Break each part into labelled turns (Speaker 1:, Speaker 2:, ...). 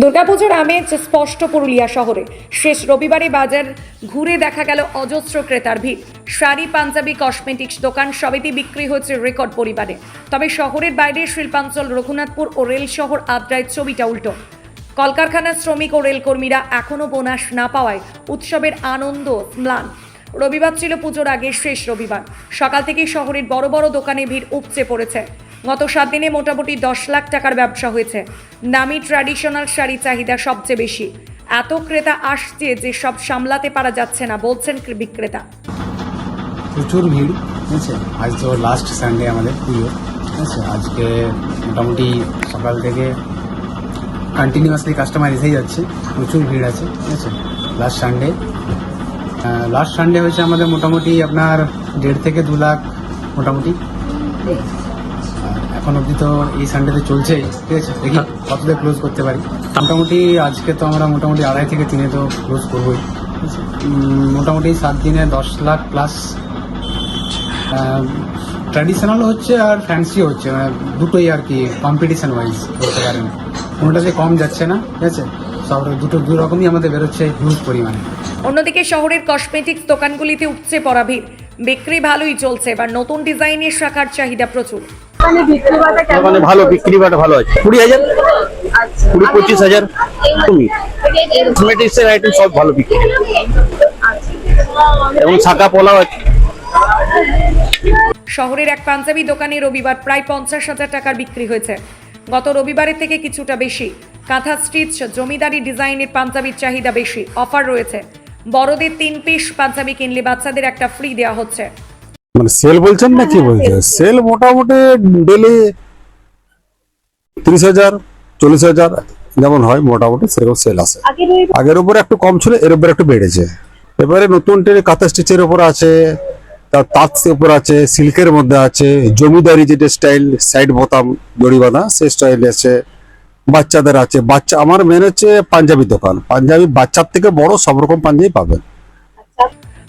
Speaker 1: দুর্গাপুজোর আমেজ স্পষ্ট পুরুলিয়া শহরে। শেষ রবিবারে বাজার ঘুরে দেখা গেল অজস্র ক্রেতার ভিড়। শাড়ি, পাঞ্জাবি, কসমেটিক্স দোকান সবেতেই বিক্রি হয়েছে রেকর্ড পরিমাণে। তবে শহরের বাইরে শিল্পাঞ্চল রঘুনাথপুর ও রেল শহর আদ্রায় ছবিটা উল্টো। কলকারখানার শ্রমিক ও রেলকর্মীরা এখনও বোনাস না পাওয়ায় উৎসবের আনন্দ ম্লান। রবিবার ছিল পুজোর আগে শেষ রবিবার। সকাল থেকেই শহরের বড় বড় দোকানে ভিড় উপচে পড়েছে। গত 7 দিনে মোটামুটি 10 লাখ টাকার ব্যবসা হয়েছে। দামি ট্র্যাডিশনাল শাড়ি চাহিদা সবচেয়ে বেশি। এত ক্রেতা আসছে যে সব সামলাতে পারা যাচ্ছে না বলছেন বিক্রেতা।
Speaker 2: প্রচুর ভিড়, ঠিক আছে। আজ তো লাস্ট সানডে আমাদের পুজো, ঠিক আছে। আজকে মোটামুটি সকাল থেকে কন্টিনিউয়াসলি কাস্টমার এসেই যাচ্ছে, প্রচুর ভিড় আছে, ঠিক আছে। লাস্ট সানডে হয়েছে আমাদের মোটামুটি আপনার 1.5 থেকে 2 লাখ মোটামুটি। আর এখন অবধি তো এই সানডেতে চলছেই, ঠিক আছে। দেখি কতটা ক্লোজ করতে পারি। মোটামুটি আজকে তো আমরা মোটামুটি 2.5 থেকে 3 তো ক্লোজ করবোই, ঠিক আছে। মোটামুটি 7 দিনে 10 লাখ প্লাস। ট্র্যাডিশনাল হচ্ছে আর ফ্যান্সি হচ্ছে, মানে দুটোই আর কি কম্পিটিশন ওয়াইজ বলতে পারেন। কোনোটাতে কম যাচ্ছে না, ঠিক আছে। সব দু রকমই আমাদের বেরোচ্ছে হিউজ পরিমাণে।
Speaker 1: অন্যদিকে শহরের কসমেটিক্স দোকানগুলিতে উপচে পড়া ভিড়। বিক্রি ভালোই চলছে, এবার নতুন ডিজাইনের শাখার চাহিদা প্রচুর।
Speaker 3: মানে ভালো বিক্রি বাটা ভালো আছে। 20,000, 20-25,000 তুমি কসমেটিক্সের আইটেম সব ভালো বিক্রি, এবং শাখা পোলাও আছে।
Speaker 1: শহরের এক পাঞ্জাবি দোকানে রবিবার প্রায় 50,000 টাকার বিক্রি হয়েছে। গত রবিবারের থেকে কিছুটা বেশি। কাঁথা স্টিচ জমিদারি ডিজাইনের পাঞ্জাবির চাহিদা বেশি। অফার রয়েছে। বড়দের 3 পিস পাঞ্জাবি কিনলে বাচ্চাদের একটা ফ্রি দেওয়া হচ্ছে।
Speaker 4: মানে সেল বলছেন না কি বলছেন? সেল মোটামুটি ডেলি 30,000 40,000 যেমন হয়, মোটামুটি সেরকম সেল আছে। আগের উপরে একটু কম ছিল, এর উপরে একটু বেড়েছে। এবারে নতুন কাঁথা স্টিচের উপর আছে, তার তাঁতের উপর আছে, সিল্কের মধ্যে আছে, জমিদারি যেটা স্টাইল সাইড বোতাম জড়ি বাঁধা সেই স্টাইল আছে, বাচ্চাদের আছে। আমার মেন হচ্ছে পাঞ্জাবি দোকান। পাঞ্জাবি বাচ্চার থেকে বড় সব রকম পাঞ্জাবি পাবেন।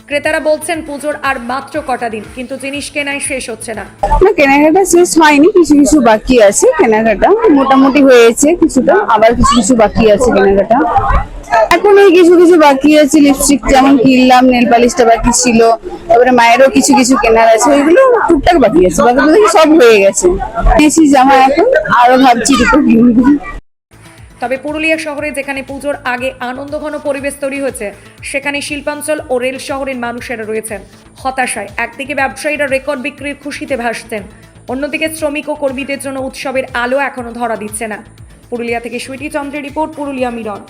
Speaker 1: ক্রেতারা বলছেন পুজোর আর মাত্র কটা দিন, কিন্তু জিনিস কেনাই শেষ হচ্ছে না।
Speaker 5: না, কেনাকাটা শেষ হয়নি, কিছু কিছু বাকি আছে। কেনাকাটা মোটামুটি হয়েছে কিছুটা, আবার কিছু কিছু বাকি আছে কেনাকাটা। এখন এই কিছু কিছু বাকি আছে, লিপস্টিক যেমন কিনলাম, নেল পালিশটা বাকি ছিল, তারপরে মায়েরও কিছু কিছু কেনার আছে, ওইগুলো টুকটাক বাকি আছে। বাকি দেখি সব হয়ে গেছে। এসি জামা এখন আরো ভাবছি দুটো কিনবো।
Speaker 1: তবে পুরুলিয়া শহরে যেখানে পুজোর আগে আনন্দঘন পরিবেশ তৈরি হয়েছে, সেখানে শিল্পাঞ্চল ও রেল শহরের মানুষেরা রয়েছেন হতাশায়। একদিকে ব্যবসায়ীরা রেকর্ড বিক্রির খুশিতে ভাসছেন, অন্যদিকে শ্রমিক ও কর্মীদের জন্য উৎসবের আলো এখনো ধরা দিচ্ছে না। পুরুলিয়া থেকে সুইটি চন্দ্রের রিপোর্ট, পুরুলিয়া মিরর।